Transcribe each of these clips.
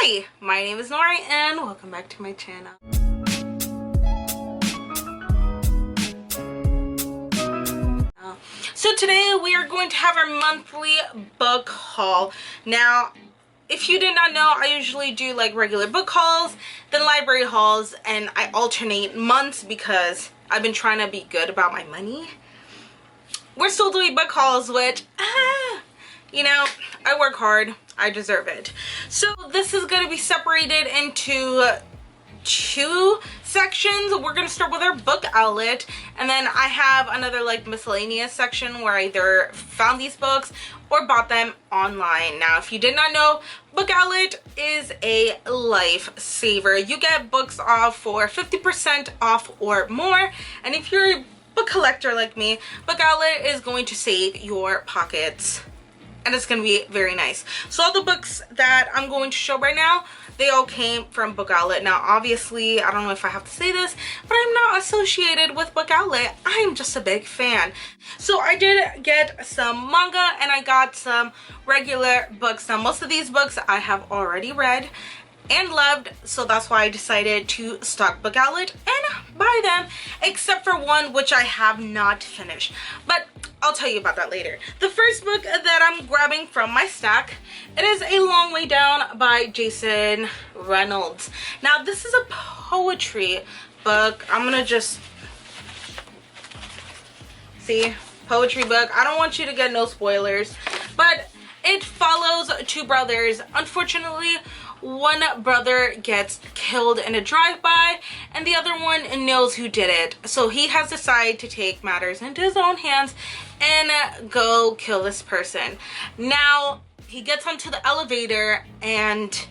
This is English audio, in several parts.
Hi, my name is Nori and welcome back to my channel. So today we are going to have our monthly book haul. Now, if you did not know, I usually do like regular book hauls, then library hauls, and I alternate months because I've been trying to be good about my money. We're still doing book hauls, which, you know, I work hard. I deserve it. So this is going to be separated into two sections. We're going to start with our book outlet, and then I have another like miscellaneous section where I either found these books or bought them online. Now, if you did not know, book outlet is a lifesaver. You get books off for 50% off or more, and if you're a book collector like me, book outlet is going to save your pockets. And it's going to be very nice. So all the books that I'm going to show right now, they all came from Book Outlet. Now, obviously, I don't know if I have to say this, but I'm not associated with Book Outlet. I'm just a big fan. So I did get some manga and I got some regular books. Now, most of these books I have already read and loved, so that's why I decided to stock Book Outlet and buy them, except for one which I have not finished, but I'll tell you about that later. The first book that I'm grabbing from my stack, it is A Long Way Down by Jason Reynolds. Now, this is a poetry book. I'm gonna just see, poetry book. I don't want you to get no spoilers, but it follows two brothers. Unfortunately, one brother gets killed in a drive-by and the other one knows who did it. So he has decided to take matters into his own hands and go kill this person. Now, he gets onto the elevator and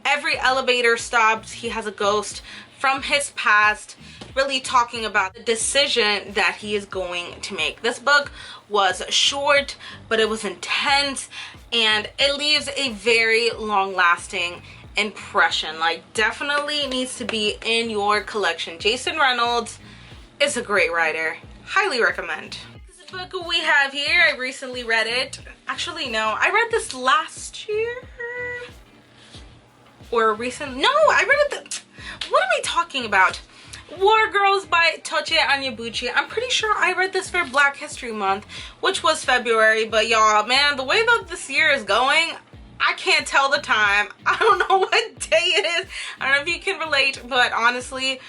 every elevator stops, he has a ghost from his past really talking about the decision that he is going to make. This book was short, but it was intense and it leaves a very long-lasting impression. Like, definitely needs to be in your collection. Jason Reynolds is a great writer. Highly recommend. This book we have here, I recently read it. Actually, no, I read this last year or recent. No, I read it. What am I talking about? War Girls by Tochi Onyebuchi. I'm pretty sure I read this for Black History Month, which was February, but y'all, man, the way that this year is going, I can't tell the time. I don't know what day it is. I don't know if you can relate, but honestly,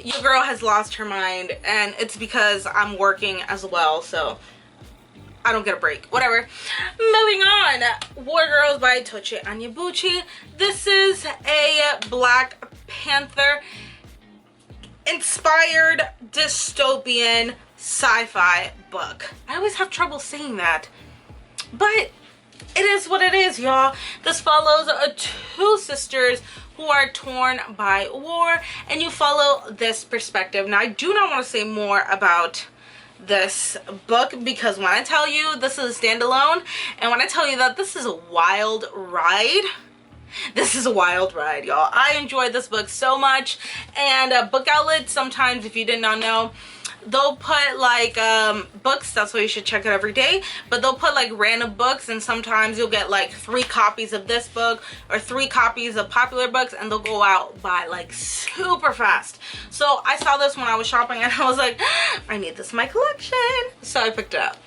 your girl has lost her mind, and it's because I'm working as well, so I don't get a break. Whatever. Moving on. War Girls by Tochi Onyebuchi. This is a Black Panther inspired dystopian sci-fi book. I always have trouble saying that, but it is what it is, y'all. This follows two sisters who are torn by war, and you follow this perspective. Now, I do not want to say more about this book because when I tell you this is a standalone, and when I tell you that this is a wild ride, this is a wild ride, y'all. I enjoyed this book so much, and Book Outlet, sometimes, if you did not know, they'll put like books, that's why you should check it every day, but they'll put like random books, and sometimes you'll get like 3 copies of this book or 3 copies of popular books, and they'll go out by like super fast. So I saw this when I was shopping and I was like, I need this in my collection, so I picked it up.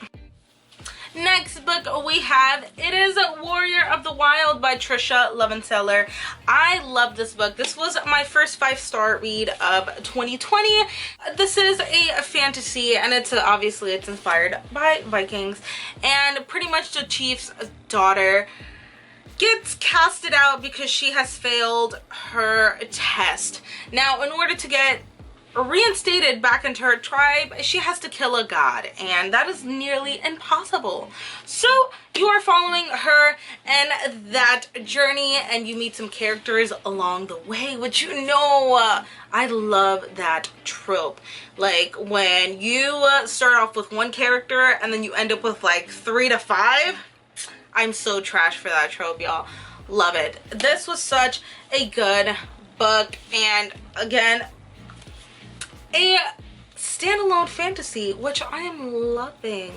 Next book we have, it is Warrior of the Wild by Trisha Levenseller. I love this book. This was my first 5-star read of 2020. This is a fantasy, and it's obviously it's inspired by Vikings, and pretty much the chief's daughter gets casted out because she has failed her test. Now, in order to get reinstated back into her tribe, she has to kill a god, and that is nearly impossible. So you are following her and that journey, and you meet some characters along the way, which, you know, I love that trope. Like when you start off with one character and then you end up with like 3 to 5. I'm so trash for that trope, y'all. Love it. This was such a good book, and again, a standalone fantasy, which I am loving.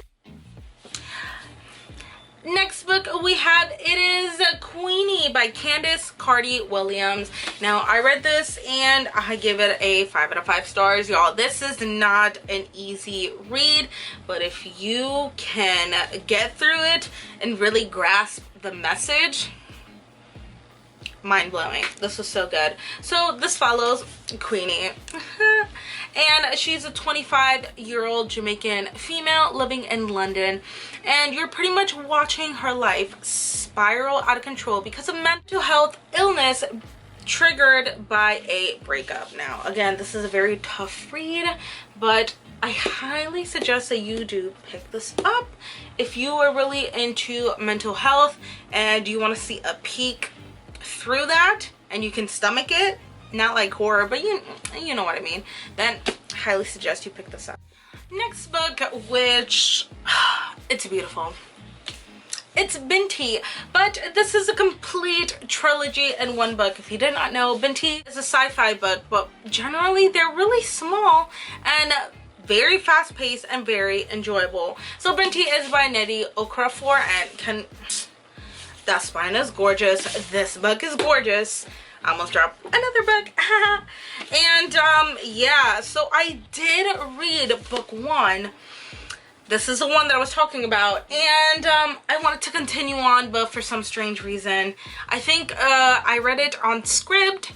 Next book we have, it is Queenie by Candace Carty Williams. Now, I read this and I give it a 5 out of 5 stars, y'all. This is not an easy read, but if you can get through it and really grasp the message, mind-blowing. This was so good. So this follows Queenie and she's a 25-year-old Jamaican female living in London, and you're pretty much watching her life spiral out of control because of mental health illness triggered by a breakup. Now again, this is a very tough read, but I highly suggest that you do pick this up if you are really into mental health and you want to see a peek through that and you can stomach it, not like horror, but you know what I mean, then I highly suggest you pick this up. Next book, which it's beautiful, it's Binti, but this is a complete trilogy in one book. If you did not know, Binti is a sci-fi book, but generally they're really small and very fast-paced and very enjoyable. So Binti is by Nnedi Okorafor, and that spine is gorgeous. This book is gorgeous. I almost dropped another book. And yeah, so I did read book 1. This is the one that I was talking about, and I wanted to continue on, but for some strange reason, I think I read it on script,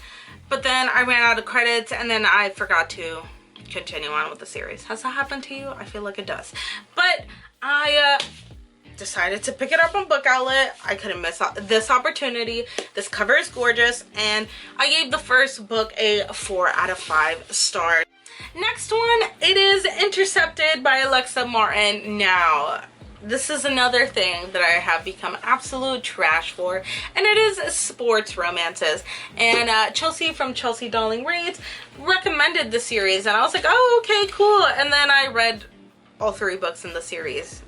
but then I ran out of credits and then I forgot to continue on with the series. Has that happened to you? I feel like it does. But I decided to pick it up on Book Outlet. I couldn't miss this opportunity. This cover is gorgeous, and I gave the first book a 4 out of 5 stars. Next one, it is Intercepted by Alexa Martin. Now, this is another thing that I have become absolute trash for, and it is sports romances. And Chelsea from Chelsea Darling Reads recommended the series, and I was like, oh, okay, cool. And then I read all 3 books in the series,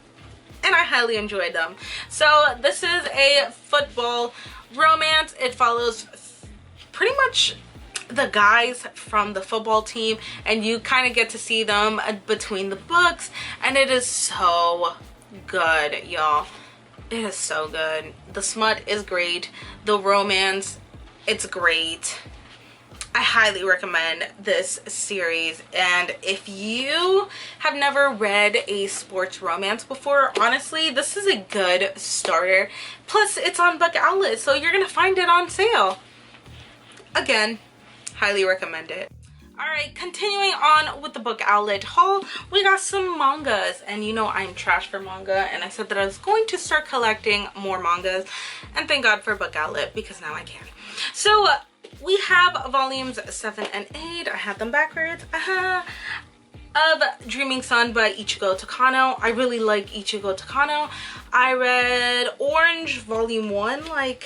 and I highly enjoyed them. So this is a football romance. It follows pretty much the guys from the football team, and you kind of get to see them between the books, and it is so good, y'all. It is so good. The smut is great. The romance, it's great. I highly recommend this series, and if you have never read a sports romance before, honestly, this is a good starter. Plus, it's on Book Outlet, so you're gonna find it on sale. Again, highly recommend it. Alright, continuing on with the Book Outlet haul, we got some mangas, and you know I'm trash for manga, and I said that I was going to start collecting more mangas, and thank God for Book Outlet, because now I can. So we have volumes 7 and 8, I have them backwards, of Dreaming Sun by Ichigo Takano. I really like Ichigo Takano. I read Orange volume 1, I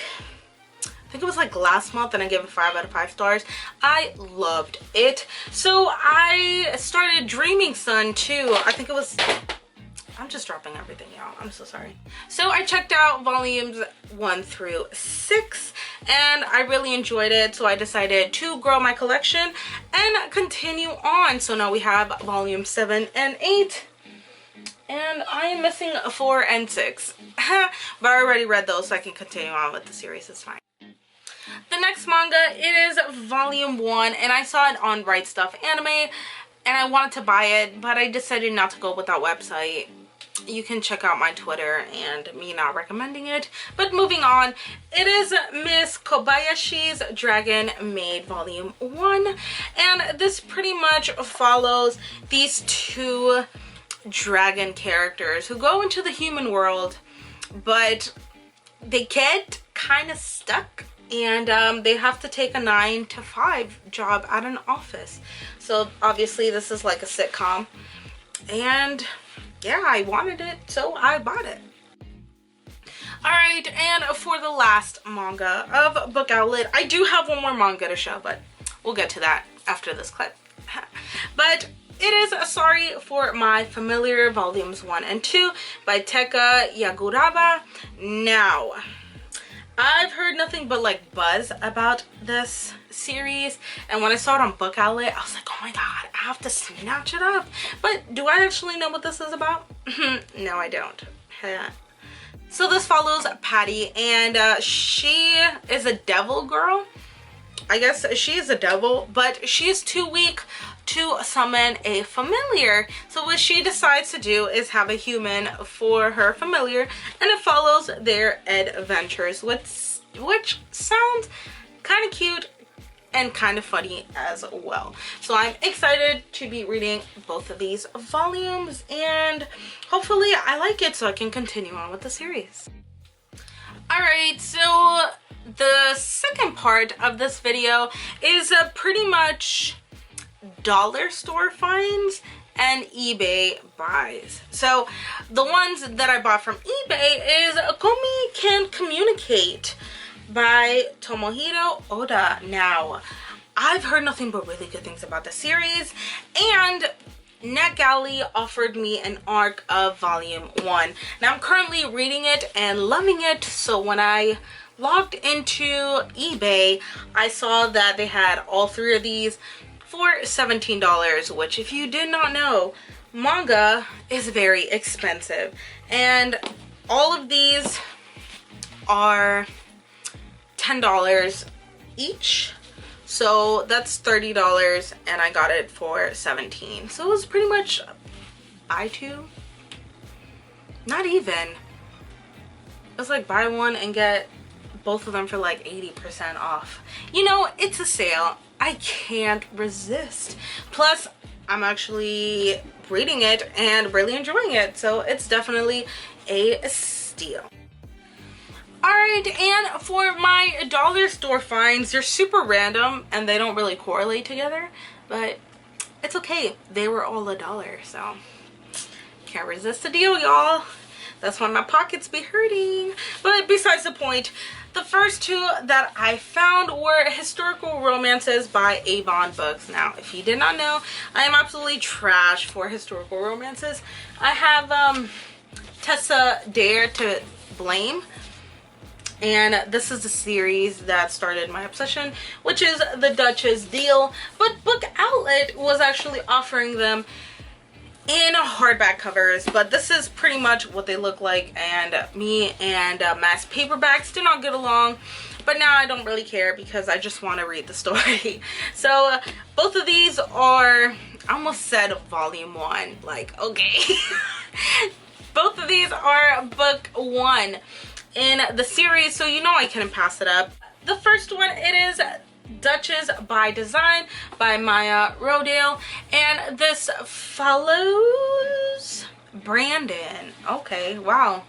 think it was like last month, and I gave it 5 out of 5 stars. I loved it. So I started Dreaming Sun too. I think it was, I'm just dropping everything, y'all. I'm so sorry. So I checked out volumes 1 through 6, and I really enjoyed it. So I decided to grow my collection and continue on. So now we have volume 7 and 8. And I am missing 4 and 6. But I already read those, so I can continue on with the series. It's fine. The next manga, it is volume 1, and I saw it on Right Stuff Anime, and I wanted to buy it, but I decided not to go with that website. You can check out my Twitter and me not recommending it. But moving on, it is Miss Kobayashi's Dragon Maid volume 1, and this pretty much follows these 2 dragon characters who go into the human world, but they get kind of stuck, and they have to take a 9-to-5 job at an office. So obviously this is like a sitcom, and yeah, I wanted it, so I bought it. Alright, and for the last manga of Book Outlet, I do have one more manga to show, but we'll get to that after this clip. But it is Sorry for My Familiar volumes 1 and 2 by Teka Yaguraba. Now, I've heard nothing but like buzz about this series, and when I saw it on Book Outlet, I was like, oh my god, I have to snatch it up. But do I actually know what this is about? No, I don't. So this follows Patty, and she is a devil girl. I guess she is a devil, but she is too weak to summon a familiar. So what she decides to do is have a human for her familiar, and it follows their adventures, which sounds kind of cute and kind of funny as well. So I'm excited to be reading both of these volumes, and hopefully I like it so I can continue on with the series. Alright, so the second part of this video is pretty much dollar store finds and eBay buys. So the ones that I bought from eBay is Komi Can Communicate by Tomohiro Oda. Now, I've heard nothing but really good things about the series, and NetGalley offered me an arc of volume 1. Now I'm currently reading it and loving it, so when I logged into eBay, I saw that they had all 3 of these for $17, which, if you did not know, manga is very expensive, and all of these are $10 each, so that's $30, and I got it for $17. So it was pretty much buy 2, not even. It was like buy 1 and get both of them for like 80% off. You know, it's a sale. I can't resist. Plus, I'm actually reading it and really enjoying it, so it's definitely a steal. Alright, and for my dollar store finds, they're super random and they don't really correlate together, but it's okay. They were all $1, so can't resist the deal, y'all. That's why my pockets be hurting. But besides the point, the first 2 that I found were historical romances by Avon Books. Now, if you did not know, I am absolutely trash for historical romances. I have Tessa Dare to Blame, and this is the series that started my obsession, which is The Duchess Deal. But Book Outlet was actually offering them in hardback covers, but this is pretty much what they look like, and me and mass paperbacks did not get along, but now I don't really care because I just want to read the story. So both of these are, I almost said volume 1, like, okay. Both of these are book 1 in the series, so you know I couldn't pass it up. The first one, it is Duchess by Design by Maya Rodale, and this follows Brandon. Okay, wow,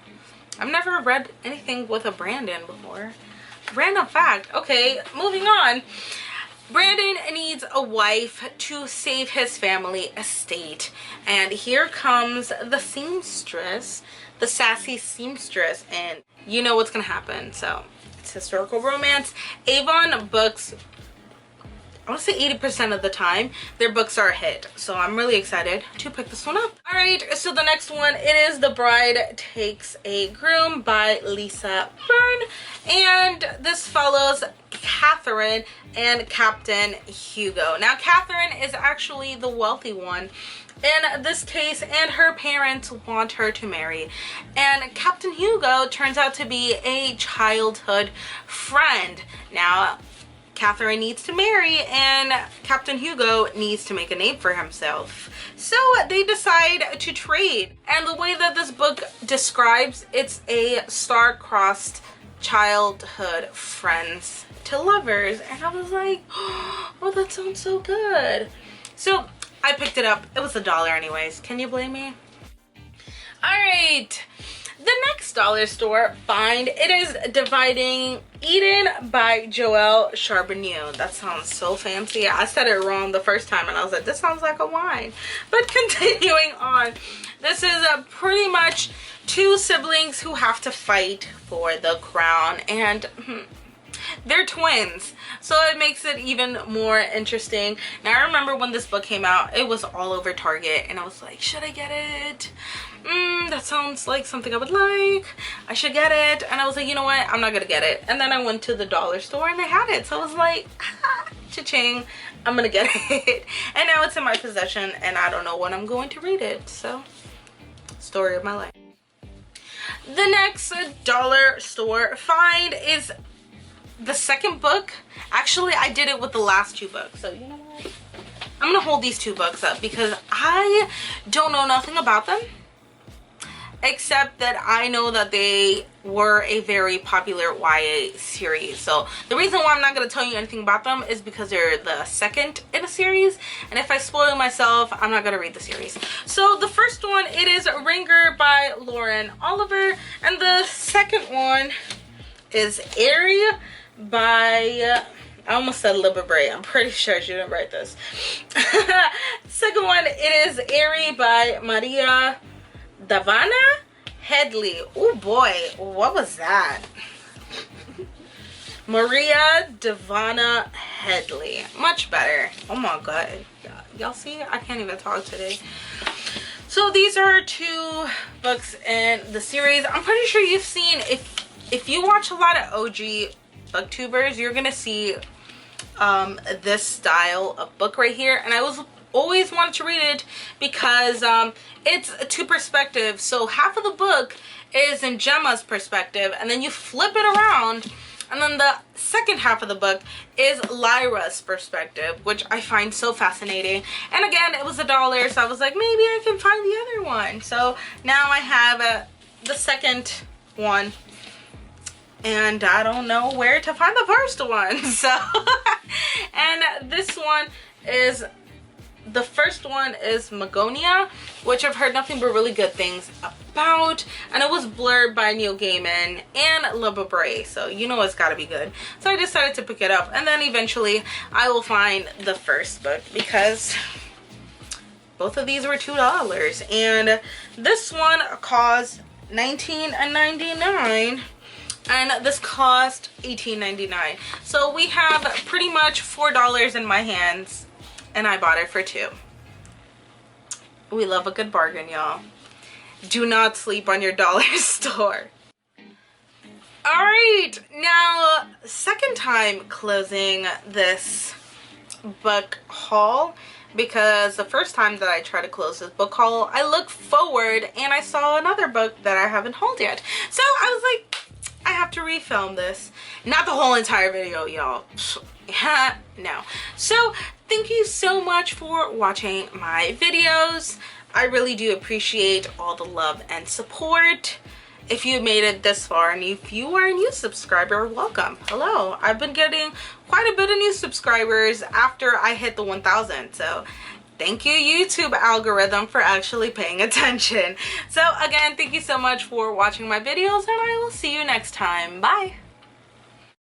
I've never read anything with a Brandon before. Random fact. Okay, moving on. Brandon needs a wife to save his family estate, and here comes the seamstress, the sassy seamstress, and you know what's gonna happen. So it's historical romance. Avon Books, I want to say 80% of the time, their books are a hit. So I'm really excited to pick this one up. Alright, so the next one, it is The Bride Takes a Groom by Lisa Byrne. And this follows Catherine and Captain Hugo. Now, Catherine is actually the wealthy one in this case, and her parents want her to marry. And Captain Hugo turns out to be a childhood friend. Now, Catherine needs to marry, and Captain Hugo needs to make a name for himself. So they decide to trade. And the way that this book describes, it's a star-crossed childhood friends to lovers. And I was like, oh, that sounds so good. So I picked it up. It was $1 anyways. Can you blame me? Alright. The next dollar store find, it is Dividing Eden by Joelle Charbonneau. That sounds so fancy. I said it wrong the first time and I was like, this sounds like a wine. But continuing on, this is pretty much 2 siblings who have to fight for the crown, and they're twins, so it makes it even more interesting. Now, I remember when this book came out, it was all over Target, and I was like, should I get it? That sounds like something I would like. I should get it. And I was like, you know what? I'm not gonna get it. And then I went to the dollar store and they had it, so I was like, cha-ching, I'm gonna get it. And now it's in my possession, and I don't know when I'm going to read it. So, story of my life. The next dollar store find is the second book. Actually, I did it with the last two books. So you know what? I'm gonna hold these two books up because I don't know nothing about them. Except that I know that they were a very popular YA series. So the reason why I'm not going to tell you anything about them is because they're the second in a series. And if I spoil myself, I'm not going to read the series. So the first one, it is Ringer by Lauren Oliver. And the second one is Airy by... I almost said Liberabre. I'm pretty sure she didn't write this. Second one, it is Airy by Maria Davana Headley. Oh boy, what was that? Maria Davana Headley. Much better. Oh my god. Y'all see? I can't even talk today. So these are two books in the series. I'm pretty sure you've seen, if you watch a lot of OG booktubers, you're gonna see this style of book right here. And I always wanted to read it because it's two perspectives. So half of the book is in Gemma's perspective, and then you flip it around, and then the second half of the book is Lyra's perspective, which I find so fascinating. And again, it was $1, so I was like, maybe I can find the other one. So now I have the second one, and I don't know where to find the first one. So and this one is, the first one is Magonia, which I've heard nothing but really good things about, and it was blurred by Neil Gaiman and Liberabre, so you know it's gotta be good. So I decided to pick it up, and then eventually I will find the first book because both of these were $2, and this one cost $19.99 and this cost $18.99. So we have pretty much $4 in my hands, and I bought it for $2. We love a good bargain, y'all. Do not sleep on your dollar store. Alright, now second time closing this book haul, because the first time that I tried to close this book haul, I looked forward and I saw another book that I haven't hauled yet. So I was like, I have to refilm this. Not the whole entire video, y'all. No. So thank you so much for watching my videos. I really do appreciate all the love and support. If you made it this far, and if you are a new subscriber, welcome. Hello. I've been getting quite a bit of new subscribers after I hit the 1,000. So thank you, YouTube algorithm, for actually paying attention. So again, thank you so much for watching my videos, and I will see you next time. Bye.